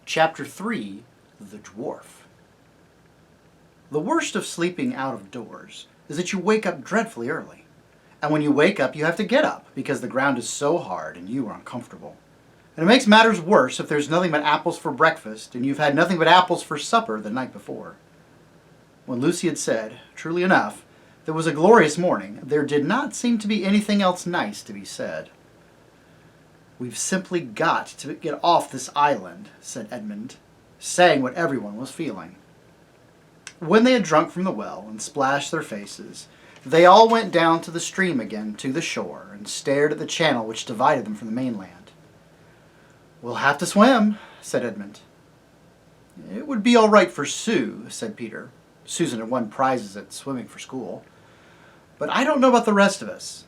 Chapter 3, The Dwarf. The worst of sleeping out of doors is that you wake up dreadfully early. And when you wake up, you have to get up because the ground is so hard and you are uncomfortable. And it makes matters worse if there's nothing but apples for breakfast and you've had nothing but apples for supper the night before. When Lucy had said, truly enough, there was a glorious morning, there did not seem to be anything else nice to be said. "We've simply got to get off this island," said Edmund, saying what everyone was feeling. When they had drunk from the well and splashed their faces, they all went down to the stream again to the shore and stared at the channel which divided them from the mainland. "We'll have to swim," said Edmund. "It would be all right for Sue," said Peter. Susan had won prizes at swimming for school. "But I don't know about the rest of us."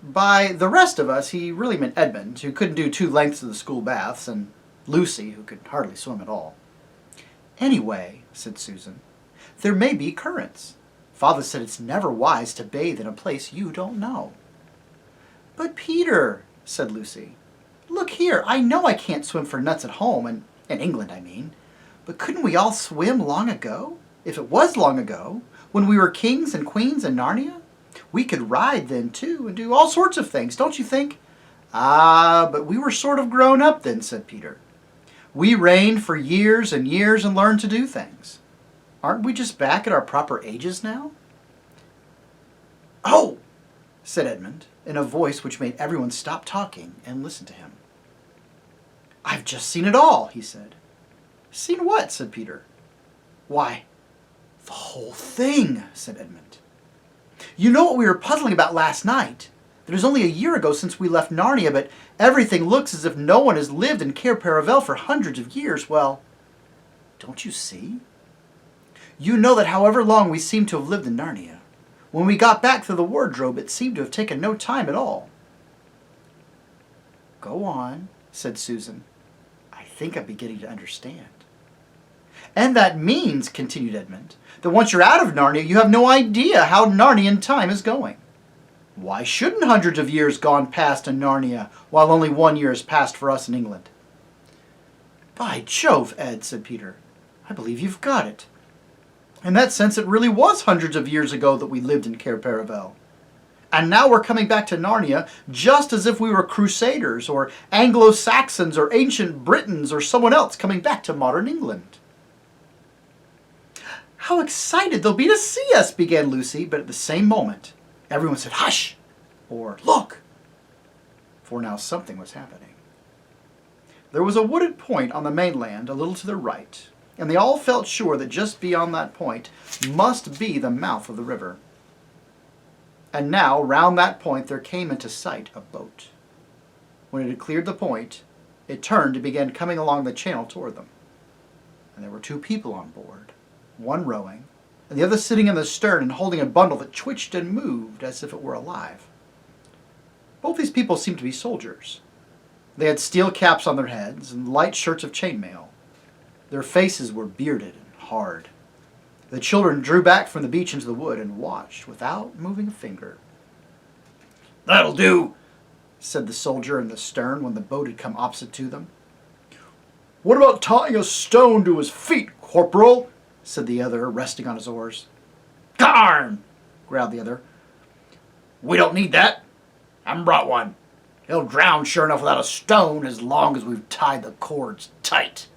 By the rest of us, he really meant Edmund, who couldn't do 2 lengths of the school baths, and Lucy, who could hardly swim at all. "Anyway," said Susan, "there may be currents. Father said it's never wise to bathe in a place you don't know." "But Peter," said Lucy, "look here, I know I can't swim for nuts at home, and in England, I mean. But couldn't we all swim long ago? If it was long ago, when we were kings and queens in Narnia? We could ride then, too, and do all sorts of things, don't you think?" "Ah, but we were sort of grown up then," said Peter. "We reigned for years and years and learned to do things. Aren't we just back at our proper ages now?" "Oh!" said Edmund, in a voice which made everyone stop talking and listen to him. "I've just seen it all," he said. "Seen what?" said Peter. "Why, the whole thing," said Edmund. "You know what we were puzzling about last night? That it was only a year ago since we left Narnia, but everything looks as if no one has lived in Cair Paravel for hundreds of years. Well, don't you see? You know that however long we seem to have lived in Narnia, when we got back through the wardrobe it seemed to have taken no time at all." "Go on," said Susan. "I think I'm beginning to understand." "And that means," continued Edmund, "that once you're out of Narnia, you have no idea how Narnian time is going. Why shouldn't hundreds of years gone past in Narnia, while only 1 year has passed for us in England?" "By Jove, Ed," said Peter, "I believe you've got it. In that sense, it really was hundreds of years ago that we lived in Cair Paravel. And now we're coming back to Narnia just as if we were Crusaders, or Anglo-Saxons, or ancient Britons, or someone else coming back to modern England." "How excited they'll be to see us," began Lucy, but at the same moment, everyone said, "Hush!" or "Look!" For now something was happening. There was a wooded point on the mainland a little to the right, and they all felt sure that just beyond that point must be the mouth of the river. And now, round that point, there came into sight a boat. When it had cleared the point, it turned and began coming along the channel toward them. And there were 2 people on board, one rowing, and the other sitting in the stern and holding a bundle that twitched and moved as if it were alive. Both these people seemed to be soldiers. They had steel caps on their heads and light shirts of chainmail. Their faces were bearded and hard. The children drew back from the beach into the wood and watched without moving a finger. "That'll do," said the soldier in the stern when the boat had come opposite to them. "What about tying a stone to his feet, corporal?" said the other, resting on his oars. "Darn!" growled the other. "We don't need that. Haven't brought one. He'll drown sure enough without a stone as long as we've tied the cords tight."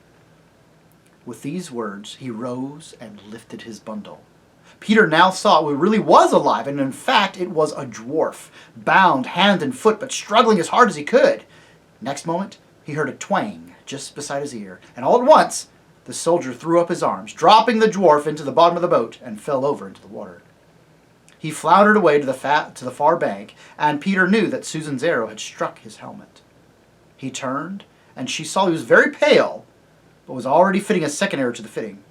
With these words, he rose and lifted his bundle. Peter now saw it really was alive, and in fact it was a dwarf, bound hand and foot, but struggling as hard as he could. Next moment, he heard a twang just beside his ear, and all at once, the soldier threw up his arms, dropping the dwarf into the bottom of the boat, and fell over into the water. He floundered away to the far bank, and Peter knew that Susan's arrow had struck his helmet. He turned, and she saw he was very pale, but was already fitting a second arrow to the fitting.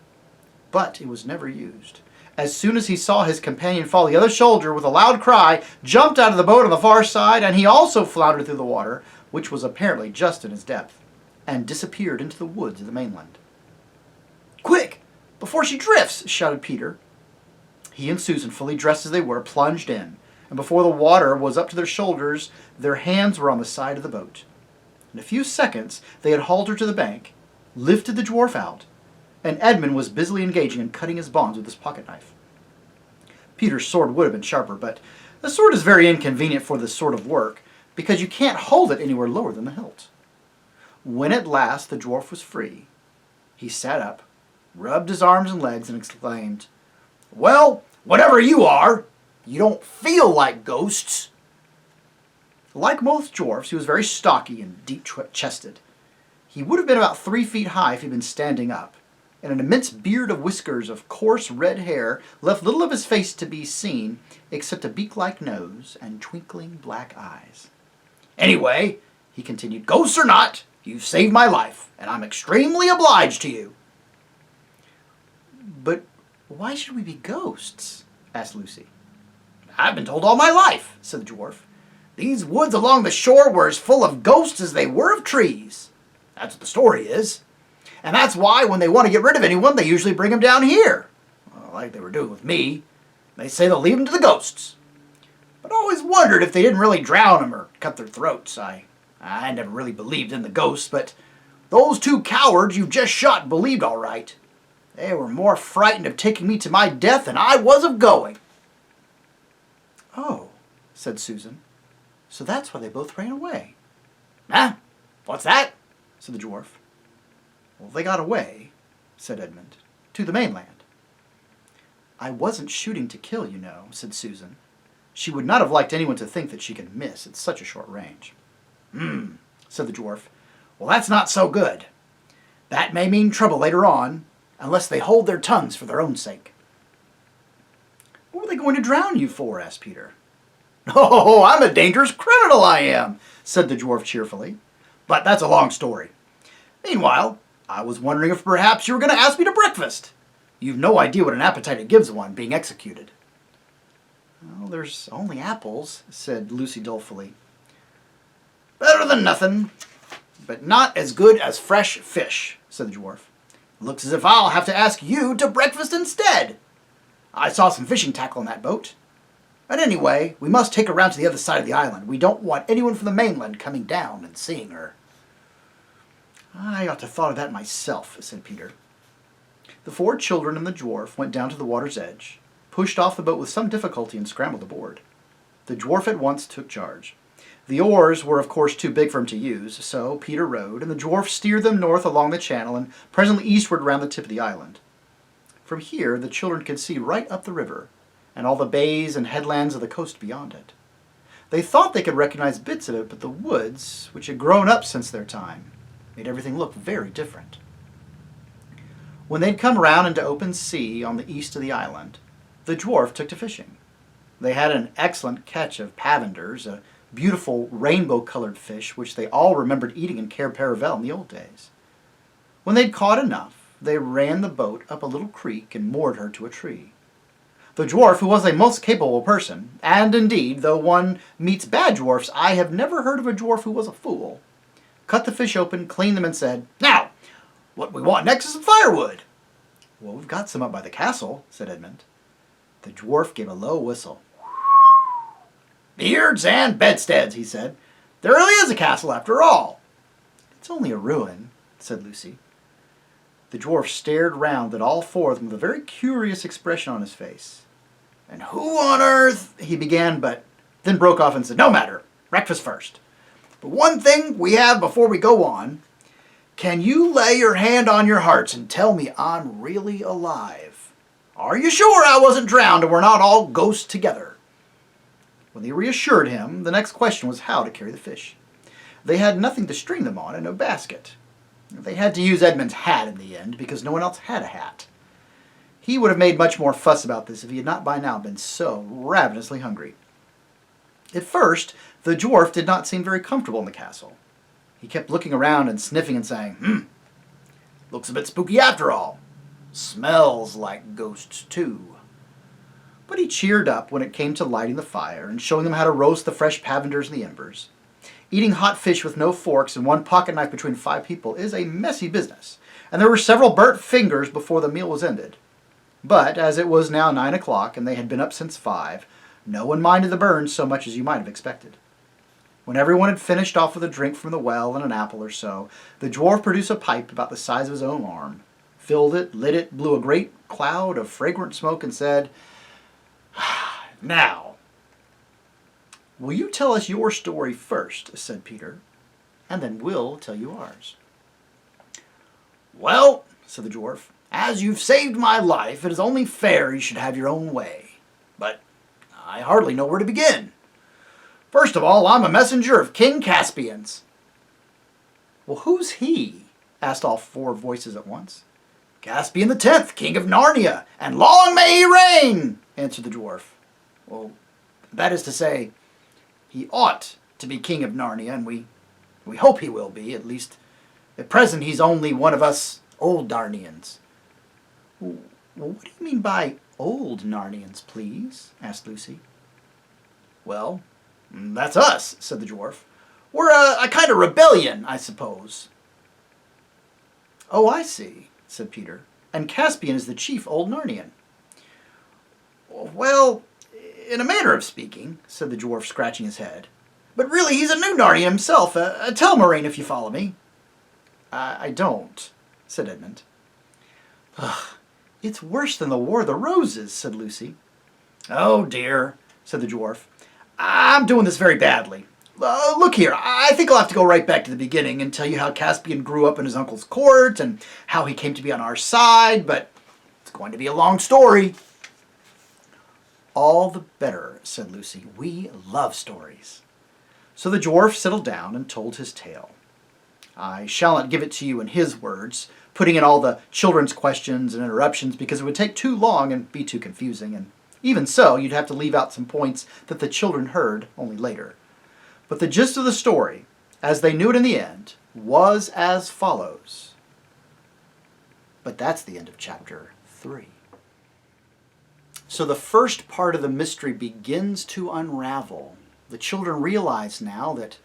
But it was never used. As soon as he saw his companion fall, the other soldier, with a loud cry, jumped out of the boat on the far side, and he also floundered through the water, which was apparently just in his depth, and disappeared into the woods of the mainland. "Quick, before she drifts!" shouted Peter. He and Susan, fully dressed as they were, plunged in, and before the water was up to their shoulders, their hands were on the side of the boat. In a few seconds they had hauled her to the bank, lifted the dwarf out, and Edmund was busily engaging in cutting his bonds with his pocket knife. Peter's sword would have been sharper, but the sword is very inconvenient for this sort of work because you can't hold it anywhere lower than the hilt. When at last the dwarf was free, he sat up, rubbed his arms and legs, and exclaimed, "Well, whatever you are, you don't feel like ghosts." Like most dwarfs, he was very stocky and deep-chested. He would have been about 3 feet high if he'd been standing up, and an immense beard of whiskers of coarse red hair left little of his face to be seen except a beak-like nose and twinkling black eyes. "Anyway," he continued, "ghosts or not, you've saved my life, and I'm extremely obliged to you." "But why should we be ghosts?" asked Lucy. "I've been told all my life," said the dwarf. "These woods along the shore were as full of ghosts as they were of trees. That's what the story is. And that's why when they want to get rid of anyone, they usually bring them down here. Well, like they were doing with me. They say they'll leave them to the ghosts. But I always wondered if they didn't really drown them or cut their throats. I never really believed in the ghosts, but those 2 cowards you just shot believed all right. They were more frightened of taking me to my death than I was of going." "Oh," said Susan, "so that's why they both ran away." "Huh? What's that?" said the dwarf. "Well, they got away," said Edmund, "to the mainland." "I wasn't shooting to kill, you know," said Susan. She would not have liked anyone to think that she could miss at such a short range. Said the dwarf. "Well, that's not so good. That may mean trouble later on, unless they hold their tongues for their own sake." "What were they going to drown you for?" asked Peter. "Oh, I'm a dangerous criminal, I am," said the dwarf cheerfully. "But that's a long story. Meanwhile, I was wondering if perhaps you were going to ask me to breakfast. You've no idea what an appetite it gives one being executed." "Well, there's only apples," said Lucy dolefully. "Better than nothing, but not as good as fresh fish," said the dwarf. "Looks as if I'll have to ask you to breakfast instead. I saw some fishing tackle on that boat. And anyway, we must take her round to the other side of the island. We don't want anyone from the mainland coming down and seeing her." "I ought to have thought of that myself," said Peter. The 4 children and the dwarf went down to the water's edge, pushed off the boat with some difficulty, and scrambled aboard. The dwarf at once took charge. The oars were of course too big for him to use, so Peter rowed, and the dwarf steered them north along the channel and presently eastward round the tip of the island. From here the children could see right up the river, and all the bays and headlands of the coast beyond it. They thought they could recognize bits of it, but the woods, which had grown up since their time, made everything look very different. When they'd come round into open sea on the east of the island, the dwarf took to fishing. They had an excellent catch of pavenders, a beautiful rainbow-colored fish which they all remembered eating in Cair Paravel in the old days. When they'd caught enough, they ran the boat up a little creek and moored her to a tree. The dwarf, who was a most capable person, and indeed, though one meets bad dwarfs, I have never heard of a dwarf who was a fool, cut the fish open, cleaned them, and said, "Now, what we want next is some firewood." "Well, we've got some up by the castle," said Edmund. The dwarf gave a low whistle. "Beards and bedsteads," he said. "There really is a castle after all." "It's only a ruin," said Lucy. The dwarf stared round at all 4 of them with a very curious expression on his face. "And who on earth—" he began, but then broke off and said, "No matter, breakfast first. But one thing we have before we go on. Can you lay your hand on your hearts and tell me I'm really alive? Are you sure I wasn't drowned and we're not all ghosts together?" When they reassured him, the next question was how to carry the fish. They had nothing to string them on and no basket. They had to use Edmund's hat in the end because no one else had a hat. He would have made much more fuss about this if he had not by now been so ravenously hungry. At first, the dwarf did not seem very comfortable in the castle. He kept looking around and sniffing and saying, "Looks a bit spooky after all. Smells like ghosts, too." But he cheered up when it came to lighting the fire and showing them how to roast the fresh pavenders in the embers. Eating hot fish with no forks and one pocket knife between 5 people is a messy business, and there were several burnt fingers before the meal was ended. But as it was now 9 o'clock and they had been up since 5, no one minded the burns so much as you might have expected. When everyone had finished off with a drink from the well and an apple or so, the dwarf produced a pipe about the size of his own arm, filled it, lit it, blew a great cloud of fragrant smoke, and said, "Now, will you tell us your story first?" said Peter, "and then we'll tell you ours." "Well," said the dwarf, "as you've saved my life, it is only fair you should have your own way. But I hardly know where to begin. First of all, I'm a messenger of King Caspian's." "Well, who's he?" asked all four voices at once. "Caspian the 10th, King of Narnia, and long may he reign," answered the dwarf. "Well, that is to say, he ought to be King of Narnia, and we hope he will be. At least, at present he's only one of us old Narnians." "Well, what do you mean by old Narnians, please?" asked Lucy. "Well, that's us," said the dwarf. "We're a kind of rebellion, I suppose." "Oh, I see," said Peter. "And Caspian is the chief old Narnian." "Well, in a manner of speaking," said the dwarf, scratching his head. "But really he's a new Narnian himself, a Telmarine, if you follow me." I don't," said Edmund. "Ugh, it's worse than the War of the Roses," said Lucy. "Oh dear," said the dwarf. "I'm doing this very badly. Look here, I think I'll have to go right back to the beginning and tell you how Caspian grew up in his uncle's court and how he came to be on our side, but it's going to be a long story." "All the better," said Lucy. "We love stories." So the dwarf settled down and told his tale. I shall not give it to you in his words, putting in all the children's questions and interruptions because it would take too long and be too confusing, and even so, you'd have to leave out some points that the children heard only later. But the gist of the story, as they knew it in the end, was as follows. But that's the end of chapter 3. So the first part of the mystery begins to unravel. The children realize now that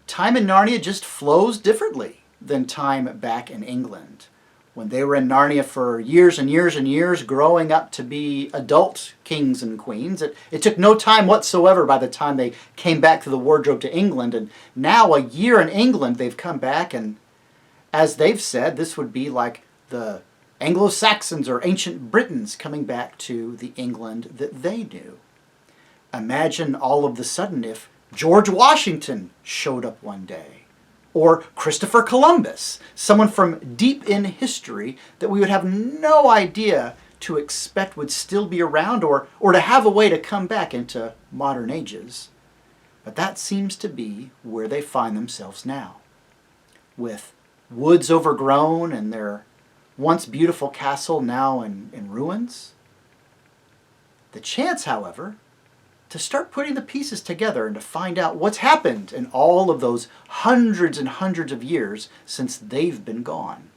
time in Narnia just flows differently than time back in England. When they were in Narnia for years and years and years, growing up to be adult kings and queens, it took no time whatsoever by the time they came back to the wardrobe to England. And now, a year in England, they've come back, and as they've said, this would be like the Anglo-Saxons or ancient Britons coming back to the England that they knew. Imagine all of the sudden if George Washington showed up one day, or Christopher Columbus, someone from deep in history that we would have no idea to expect would still be around or to have a way to come back into modern ages. But that seems to be where they find themselves now, with woods overgrown and their once beautiful castle now in ruins. The chance, however, to start putting the pieces together and to find out what's happened in all of those hundreds and hundreds of years since they've been gone.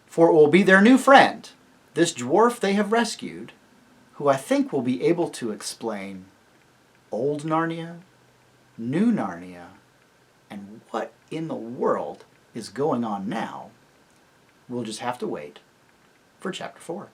For it will be their new friend, this dwarf they have rescued, who I think will be able to explain old Narnia, new Narnia, and what in the world is going on now. We'll just have to wait for chapter 4.